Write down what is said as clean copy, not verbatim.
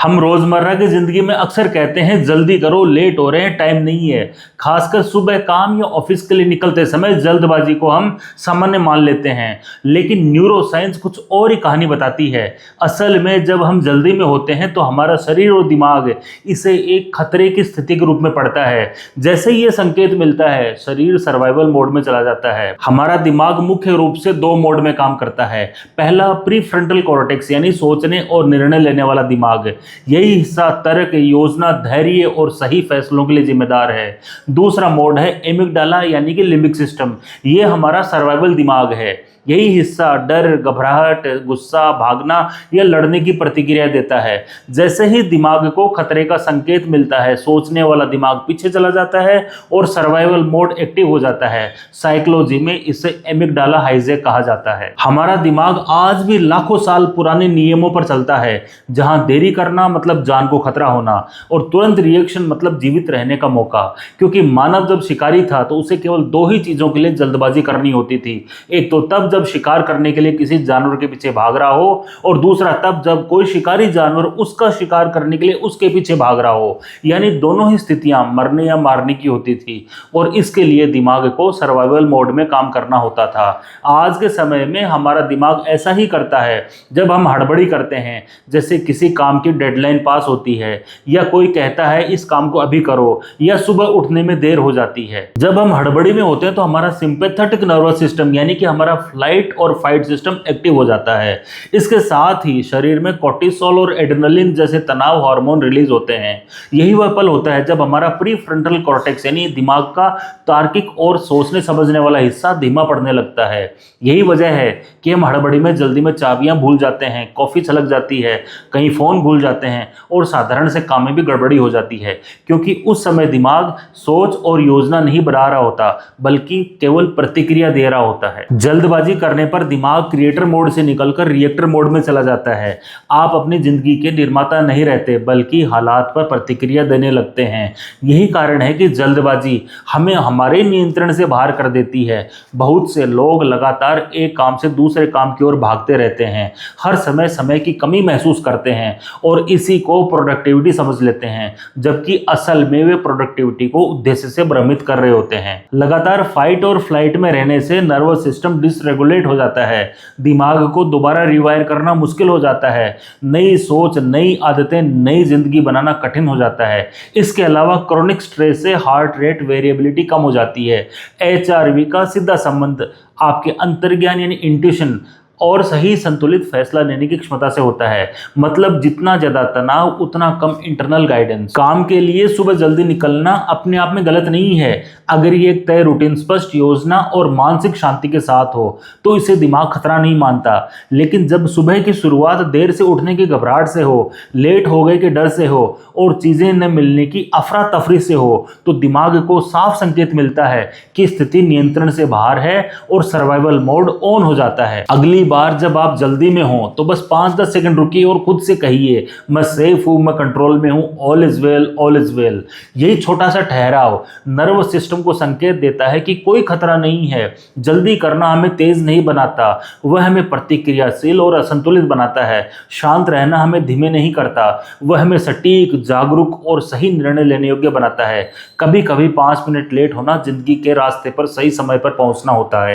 हम रोजमर्रा की जिंदगी में अक्सर कहते हैं जल्दी करो, लेट हो रहे हैं, टाइम नहीं है। खासकर सुबह काम या ऑफिस के लिए निकलते समय जल्दबाजी को हम सामान्य मान लेते हैं, लेकिन न्यूरो साइंस कुछ और ही कहानी बताती है। असल में जब हम जल्दी में होते हैं तो हमारा शरीर और दिमाग इसे एक खतरे की स्थिति के रूप में पढ़ता है। जैसे ही ये संकेत मिलता है, शरीर सर्वाइवल मोड में चला जाता है। हमारा दिमाग मुख्य रूप से दो मोड में काम करता है। पहला प्रीफ्रंटल कॉर्टेक्स यानी सोचने और निर्णय लेने वाला दिमाग, यही हिस्सा तर्क, योजना, धैर्य और सही फैसलों के लिए जिम्मेदार है। दूसरा मोड है एमिगडाला यानी कि लिम्बिक सिस्टम। ये हमारा सर्वाइवल दिमाग है। यही हिस्सा डर, घबराहट, गुस्सा, भागना या लड़ने की प्रतिक्रिया देता है। जैसे ही दिमाग को खतरे का संकेत मिलता है, सोचने वाला दिमाग पीछे चला जाता है और सर्वाइवल मोड एक्टिव हो जाता है। साइकोलॉजी में इसे एमिगडाला हाइजैक कहा जाता है। हमारा दिमाग आज भी लाखों साल पुराने नियमों पर चलता है, जहां देरी करना मतलब जान को खतरा होना और तुरंत रिएक्शन मतलब जीवित रहने का मौका। क्योंकि मानव जब शिकारी था तो उसे केवल दो ही चीजों के लिए जल्दबाजी करनी होती थी। एक तो तब जब शिकार करने के लिए किसी जानवर के पीछे भाग रहा हो, और दूसरा तब जब कोई शिकारी जानवर उसका शिकार करने के लिए उसके पीछे भाग रहा हो। यानी दोनों ही स्थितियां मरने या मारने की होती थी, और इसके लिए दिमाग को सर्वाइवल मोड में काम करना होता था। आज के समय में हमारा दिमाग ऐसा ही करता है जब हम हड़बड़ी करते हैं, जैसे किसी काम की डेडलाइन पास होती है, या कोई कहता है इस काम को अभी करो, या सुबह उठने में देर हो जाती है। जब हम हड़बड़ी में होते हैं तो हमारा सिंपैथेटिक नर्वस सिस्टम यानी कि हमारा फ्लाइट और फाइट सिस्टम एक्टिव हो जाता है। इसके साथ ही शरीर में कोर्टिसोल और एड्रेनलिन जैसे तनाव हार्मोन रिलीज होते हैं। यही वह पल होता है जब हमारा प्रीफ्रंटल कॉर्टेक्स यानी दिमाग का तार्किक और सोचने समझने वाला हिस्सा धीमा पड़ने लगता है। यही वजह है कि हम हड़बड़ी में जल्दी में चाबियां भूल जाते हैं, कॉफी छलक जाती है, कहीं फोन भूल जाते हैं, और साधारण से काम में भी गड़बड़ी हो जाती है। क्योंकि उस समय दिमाग सोच और योजना नहीं बना रहा होता, बल्कि केवल प्रतिक्रिया दे रहा होता है। जल्दबाजी करने पर दिमाग क्रिएटर मोड से निकलकर रिएक्टर मोड में चला जाता है। आप अपनी जिंदगी के निर्माता नहीं रहते, बल्कि हालात पर प्रतिक्रिया देने लगते हैं। यही कारण है कि जल्दबाजी हमें हमारे नियंत्रण से बाहर कर देती है। बहुत से लोग लगातार एक काम से दूसरे काम की ओर भागते रहते हैं, हर समय समय की कमी महसूस करते हैं और इसी को प्रोडक्टिविटी समझ लेते हैं, जबकि असल में वे प्रोडक्टिविटी को उद्देश्य से भ्रमित कर रहे होते हैं। लगातार फाइट और फ्लाइट में रहने से नर्वस सिस्टम डिसरेगुलेट हो जाता है, दिमाग को दोबारा रिवायर करना मुश्किल हो जाता है, नई सोच, नई आदतें, नई जिंदगी बनाना कठिन हो जाता है। इसके अलावा क्रोनिक स्ट्रेस से हार्ट रेट वेरिएबिलिटी कम हो जाती है। एचआरवी का सीधा संबंध आपके अंतर्ज्ञान यानी इंट्यूशन और सही संतुलित फैसला लेने की क्षमता से होता है। मतलब जितना ज्यादा तनाव उतना कम इंटरनल गाइडेंस। काम के लिए सुबह जल्दी निकलना अपने आप में गलत नहीं है, अगर ये एक तय रूटीन, स्पष्ट योजना और मानसिक शांति के साथ हो तो इसे दिमाग खतरा नहीं मानता। लेकिन जब सुबह की शुरुआत देर से उठने की घबराहट से हो, लेट हो गए के डर से हो और चीजें न मिलने की अफरा तफरी से हो, तो दिमाग को साफ संकेत मिलता है कि स्थिति नियंत्रण से बाहर है और सर्वाइवल मोड ऑन हो जाता है। अगली बार जब आप जल्दी में हो तो बस 5-10 सेकंड रुकिए और खुद से कहिए, मैं सेफ हूं, मैं कंट्रोल में हूं, all is well, all is well. यही छोटा सा ठहराव नर्वस सिस्टम को संकेत देता है कि कोई खतरा नहीं है। जल्दी करना हमें तेज नहीं बनाता, वह हमें प्रतिक्रियाशील और असंतुलित बनाता है। शांत रहना हमें धीमे नहीं करता, वह हमें सटीक, जागरूक और सही निर्णय लेने योग्य बनाता है। कभी कभी 5 मिनट लेट होना जिंदगी के रास्ते पर सही समय पर पहुंचना होता है।